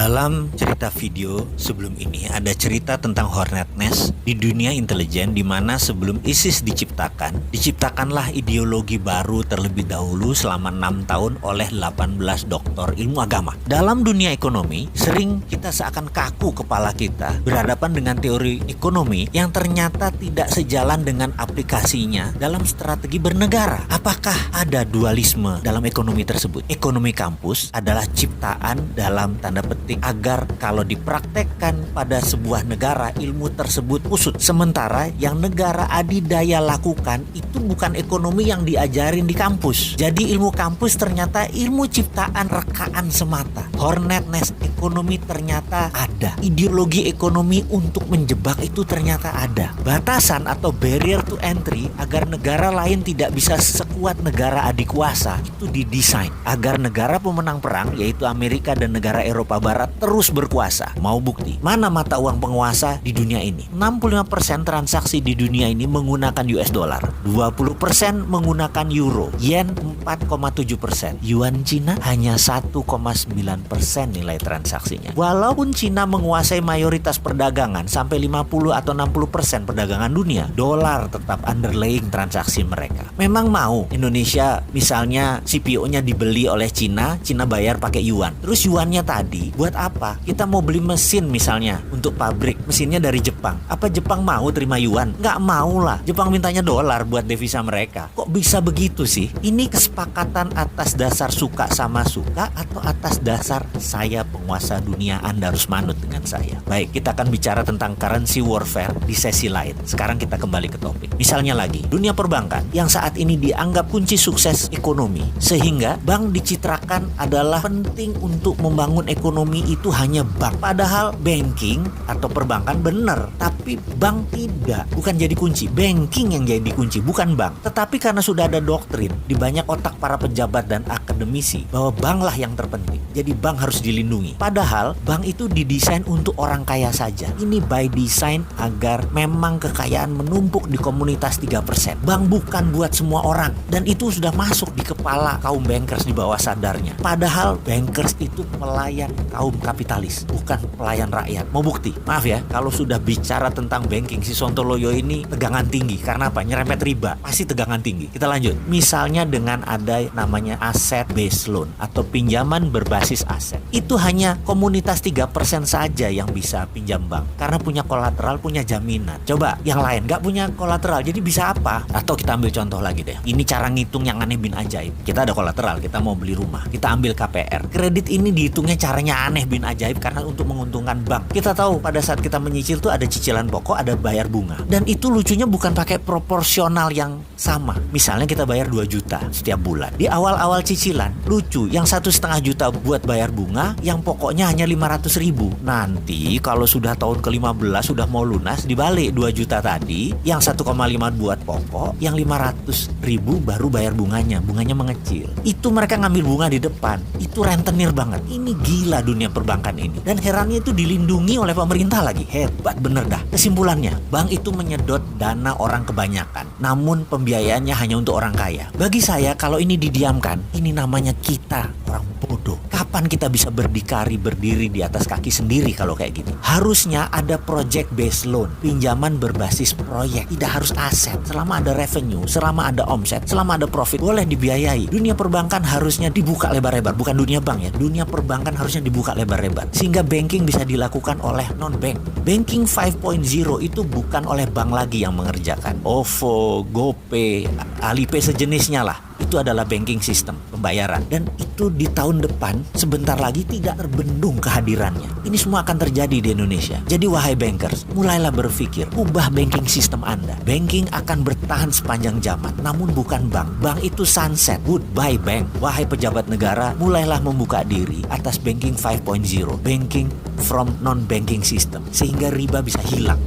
Dalam cerita video sebelum ini ada cerita tentang Hornet Nest di dunia intelijen, di mana sebelum ISIS diciptakanlah ideologi baru terlebih dahulu selama 6 tahun oleh 18 doktor ilmu agama. Dalam dunia ekonomi, sering kita seakan kaku kepala kita berhadapan dengan teori ekonomi yang ternyata tidak sejalan dengan aplikasinya dalam strategi bernegara. Apakah ada dualisme dalam ekonomi tersebut? Ekonomi kampus adalah ciptaan dalam tanda petik agar kalau dipraktekkan pada sebuah negara ilmu tersebut usut. Sementara yang negara adidaya lakukan itu bukan ekonomi yang diajarin di kampus. Jadi ilmu kampus ternyata ilmu ciptaan rekaan semata. Hornet Nest ekonomi ternyata ada. Ideologi ekonomi untuk menjebak itu ternyata ada. Batasan atau barrier to entry agar negara lain tidak bisa sekuat negara adik kuasa itu didesain agar negara pemenang perang yaitu Amerika dan negara Eropa Barat terus berkuasa. Mau bukti? Mana mata uang penguasa di dunia ini? 65% transaksi di dunia ini menggunakan US dollar, 20% menggunakan euro, yen 4,7%, yuan Cina hanya 1,9% nilai transaksinya. Walaupun Cina menguasai mayoritas perdagangan sampai 50 atau 60% perdagangan dunia, dolar tetap underlying transaksi mereka. Memang mau Indonesia misalnya CPO-nya dibeli oleh Cina, Cina bayar pakai yuan. Terus yuannya tadi buat apa? Kita mau beli mesin misalnya untuk pabrik, mesinnya dari Jepang. Apa Jepang mau terima yuan? Nggak mau lah. Jepang mintanya dolar buat devisa mereka. Kok bisa begitu sih? Ini kesepakatan atas dasar suka sama suka atau atas dasar saya penguasa dunia, Anda harus manut dengan saya? Baik, kita akan bicara tentang currency warfare di sesi lain. Sekarang kita kembali ke topik. Misalnya lagi, dunia perbankan yang saat ini dianggap kunci sukses ekonomi, sehingga bank dicitrakan adalah penting untuk membangun ekonomi itu hanya bank. Padahal banking atau perbankan benar, tapi bank tidak. Bukan jadi kunci, banking yang jadi kunci, bukan bank. Tetapi karena sudah ada doktrin di banyak otak para pejabat dan akademisi bahwa banklah yang terpenting, jadi bank harus dilindungi. Padahal bank itu didesain untuk orang kaya saja. Ini by design agar memang kekayaan menumpuk di komunitas 3%. Bank bukan buat semua orang, dan itu sudah masuk di kepala kaum bankers di bawah sadarnya. Padahal bankers itu pelayan kaum kapitalis, bukan pelayan rakyat. Mau bukti? Maaf ya, kalau sudah bicara tentang banking, si Sontoloyo ini tegangan tinggi. Karena apa? Nyerempet riba, pasti tegangan tinggi. Kita lanjut. Misalnya dengan ada namanya asset based loan atau pinjaman berbasis aset. Itu hanya komunitas 3% saja yang bisa pinjam bank karena punya kolateral, punya jaminan. Coba yang lain nggak punya kolateral, jadi bisa apa? Atau kita ambil contoh lagi deh. Ini cara ngitung yang aneh bin ajaib. Kita ada kolateral, kita mau beli rumah, kita ambil KPR. Kredit ini dihitungnya caranya aneh bin ajaib karena untuk menguntungkan bank. Kita tahu pada saat kita menyicil tuh ada cicilan pokok, ada bayar bunga. Dan itu lucunya bukan pakai proporsional yang sama. Misalnya kita bayar 2 juta setiap bulan. Di awal-awal cicilan, lucu, yang 1,5 juta buat bayar bunga, yang pokoknya hanya 500.000. Nanti kalau sudah tahun ke-15 sudah mau lunas, dibalik 2 juta tadi, yang 1,5 buat pokok, yang 500.000 baru bayar bunganya. Bunganya mengecil. Itu mereka ngambil bunga di depan. Itu rentenir banget. Ini gila dunia perbankan ini. Dan herannya itu dilindungi oleh pemerintah lagi. Hebat bener dah. Kesimpulannya, bank itu menyedot dana orang kebanyakan. Namun pembiayaannya hanya untuk orang kaya. Bagi saya, kalau ini didiamkan, ini namanya kita orang bodoh. Kapan kita bisa berdiri di atas kaki sendiri kalau kayak gitu? Harusnya ada project based loan, pinjaman berbasis proyek. Tidak harus aset. Selama ada revenue, selama ada omset, selama ada profit, boleh dibiayai. Dunia perbankan harusnya dibuka lebar-lebar. Bukan dunia bank ya. Dunia perbankan harusnya dibuka lebar-lebar. Sehingga banking bisa dilakukan oleh non-bank. Banking 5.0 itu bukan oleh bank lagi yang mengerjakan. OVO, GoPay, Alipay sejenisnya lah. Itu adalah banking system pembayaran. Dan itu di tahun depan sebentar lagi tidak terbendung kehadirannya. Ini semua akan terjadi di Indonesia. Jadi wahai bankers, mulailah berpikir, ubah banking system Anda. Banking akan bertahan sepanjang zaman, namun bukan bank. Bank itu sunset, goodbye bank. Wahai pejabat negara, mulailah membuka diri atas banking 5.0, banking from non-banking system, sehingga riba bisa hilang.